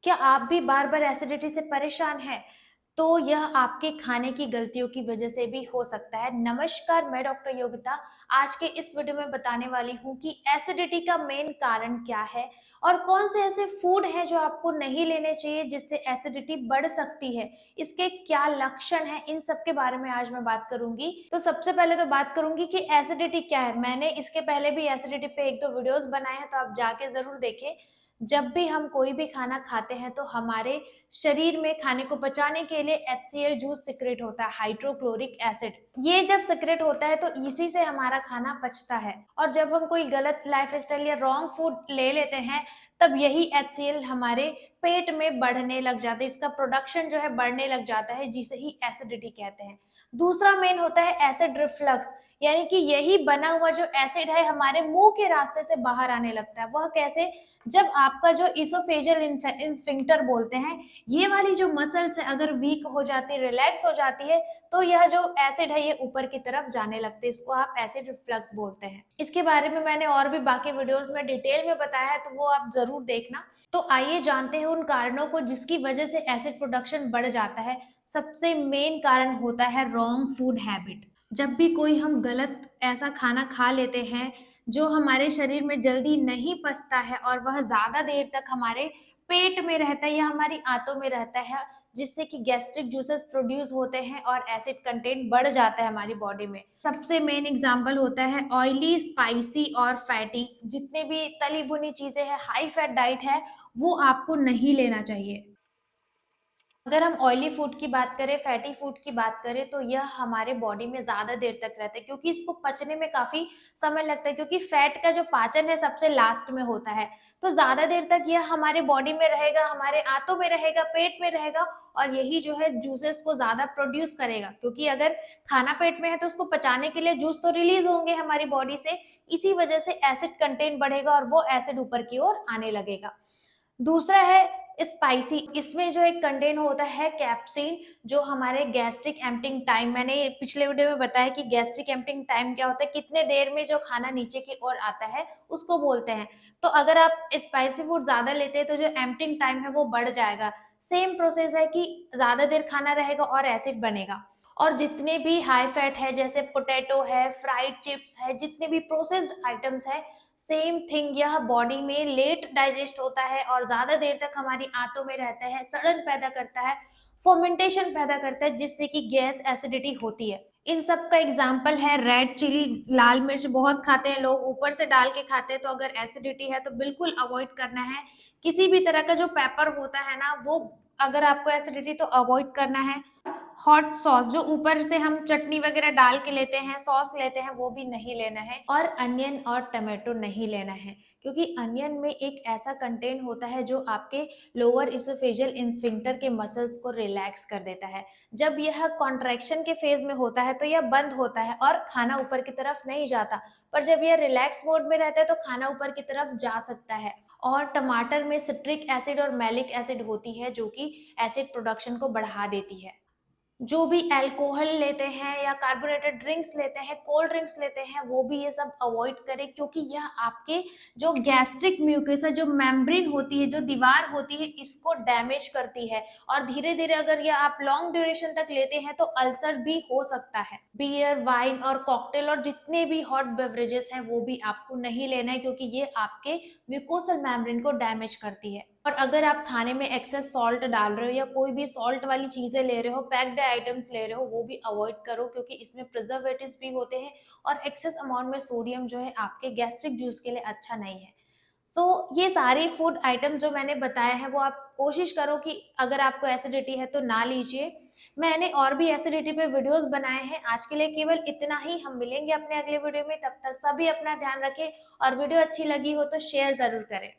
क्या आप भी बार-बार एसिडिटी से परेशान हैं? तो यह आपके खाने की गलतियों की वजह से भी हो सकता है। नमस्कार, मैं डॉक्टर योगिता आज के इस वीडियो में बताने वाली हूँ कि एसिडिटी का मेन कारण क्या है और कौन से ऐसे फूड हैं जो आपको नहीं लेने चाहिए जिससे एसिडिटी बढ़ सकती है। इसके क्या लक्षण हैं, इन सब के बारे में आज मैं बात करूँगी। तो सबसे पहले तो बात करूँगी कि एसिडिटी क्या है। मैंने इसके पहले भी एसिडिटी पे 1-2 वीडियोज़ बनाए हैं, तो आप जाके ज़रूर देखें। जब भी हम कोई भी खाना खाते हैं तो हमारे शरीर में खाने को पचाने के लिए HCl जूस सिक्रेट होता है, हाइड्रोक्लोरिक एसिड। ये जब सिक्रेट होता है तो इसी से हमारा खाना पचता है और जब हम कोई गलत लाइफस्टाइल या रॉन्ग फूड ले लेते हैं तब यही HCl हमारे पेट में बढ़ने लग जाता है, इसका प्रोडक्शन जो है बढ़ने लग जाता है, जिसे ही एसिडिटी कहते हैं। दूसरा मेन होता है एसिड रिफ्लक्स, यानी कि यही बना हुआ जो एसिड है हमारे मुंह के रास्ते से बाहर आने लगता है। वह कैसे? जब आपका जो इसोफेजियल स्फिंक्टर बोलते हैं, ये वाली जो मसल्स है अगर वीक हो जाती है, रिलैक्स हो जाती है, तो यह जो एसिड है ये ऊपर की तरफ जाने लगते हैं। इसको आप एसिड रिफ्लक्स बोलते हैं। इसके बारे में मैंने और भी बाकी वीडियोस में डिटेल में बताया है, तो वो आप जरूर देखना। तो आइए जानते हैं उन कारणों को जिसकी वजह से एसिड प्रोडक्शन बढ़ जाता है। सबसे मेन कारण होता है रॉन्ग फूड हैबिट। जब भी कोई हम गलत ऐसा खाना खा लेते हैं जो हमारे शरीर में जल्दी नहीं पचता है और वह ज़्यादा देर तक हमारे पेट में रहता है या हमारी आंतों में रहता है, जिससे कि गैस्ट्रिक जूसेस प्रोड्यूस होते हैं और एसिड कंटेंट बढ़ जाता है हमारी बॉडी में। सबसे मेन एग्जांपल होता है ऑयली, स्पाइसी और फैटी। जितने भी तली भुनी चीज़ें हैं, हाई फैट डाइट है, वो आपको नहीं लेना चाहिए। अगर हम ऑयली फूड की बात करें, फैटी फूड की बात करें, तो यह हमारे बॉडी में ज़्यादा देर तक रहता है क्योंकि इसको पचने में काफ़ी समय लगता है, क्योंकि फैट का जो पाचन है सबसे लास्ट में होता है। तो ज़्यादा देर तक यह हमारे बॉडी में रहेगा, हमारे आंतों में रहेगा, पेट में रहेगा और यही जो है जूसेस को ज़्यादा प्रोड्यूस करेगा, क्योंकि अगर खाना पेट में है तो उसको पचाने के लिए जूस तो रिलीज़ होंगे हमारी बॉडी से, इसी वजह से एसिड कंटेंट बढ़ेगा और वो एसिड ऊपर की ओर आने लगेगा। दूसरा है स्पाइसी। इसमें जो एक कंटेंट होता है कैप्सिन, जो हमारे गैस्ट्रिक एम्प्टिंग टाइम, मैंने पिछले वीडियो में बताया कि गैस्ट्रिक एम्प्टिंग टाइम क्या होता है, कितने देर में जो खाना नीचे की ओर आता है उसको बोलते हैं। तो अगर आप स्पाइसी फूड ज्यादा लेते हैं तो जो एम्प्टिंग टाइम है वो बढ़ जाएगा। सेम प्रोसेस है कि ज्यादा देर खाना रहेगा और एसिड बनेगा। और जितने भी हाई फैट है, जैसे पोटैटो है, फ्राइड चिप्स है, जितने भी प्रोसेस्ड आइटम्स है, सेम थिंग, यह बॉडी में लेट डाइजेस्ट होता है और ज्यादा देर तक हमारी आंतों में रहता है, सड़न पैदा करता है, फर्मेंटेशन पैदा करता है, जिससे कि गैस एसिडिटी होती है। इन सब का एग्जाम्पल है रेड चिली। लाल मिर्च बहुत खाते हैं लोग, ऊपर से डाल के खाते हैं, तो अगर एसिडिटी है तो बिल्कुल अवॉइड करना है। किसी भी तरह का जो पेपर होता है ना, वो अगर आपको एसिडिटी तो अवॉइड करना है। हॉट सॉस, जो ऊपर से हम चटनी वगैरह डाल के लेते हैं, सॉस लेते हैं, वो भी नहीं लेना है। और अनियन और टमाटो नहीं लेना है, क्योंकि अनियन में एक ऐसा कंटेंट होता है जो आपके लोअर इसोफेजियल स्फिंक्टर के मसल्स को रिलैक्स कर देता है। जब यह कॉन्ट्रैक्शन के फेज में होता है तो यह बंद होता है और खाना ऊपर की तरफ नहीं जाता, पर जब यह रिलैक्स मोड में रहता है तो खाना ऊपर की तरफ जा सकता है। और टमाटर में सिट्रिक एसिड और मैलिक एसिड होती है, जो कि एसिड प्रोडक्शन को बढ़ा देती है। जो भी अल्कोहल लेते हैं या कार्बोनेटेड ड्रिंक्स लेते हैं, कोल्ड ड्रिंक्स लेते हैं, वो भी ये सब अवॉइड करें, क्योंकि यह आपके जो गैस्ट्रिक म्यूकस है, जो मेम्ब्रेन होती है, जो दीवार होती है, इसको डैमेज करती है। और धीरे धीरे अगर ये आप लॉन्ग ड्यूरेशन तक लेते हैं तो अल्सर भी हो सकता है। बियर, वाइन और कॉकटेल और जितने भी हॉट बेवरेजेस हैं वो भी आपको नहीं लेना है, क्योंकि ये आपके म्यूकोसल मेम्ब्रेन को डैमेज करती है। और अगर आप खाने में एक्सेस सॉल्ट डाल रहे हो या कोई भी सॉल्ट वाली चीजें ले रहे हो, पैक्ड आइटम्स ले रहे हो, वो भी अवॉइड करो, क्योंकि इसमें प्रिजर्वेटिव्स भी होते हैं और एक्सेस अमाउंट में सोडियम जो है आपके गैस्ट्रिक जूस के लिए अच्छा नहीं है। ये सारे फूड आइटम जो मैंने बताए हैं वो आप कोशिश करो कि अगर आपको एसिडिटी है तो ना लीजिए। मैंने और भी एसिडिटी पे वीडियोस बनाए हैं। आज के लिए केवल इतना ही। हम मिलेंगे अपने अगले वीडियो में, तब तक सभी अपना ध्यान रखें और वीडियो अच्छी लगी हो तो शेयर जरूर करें।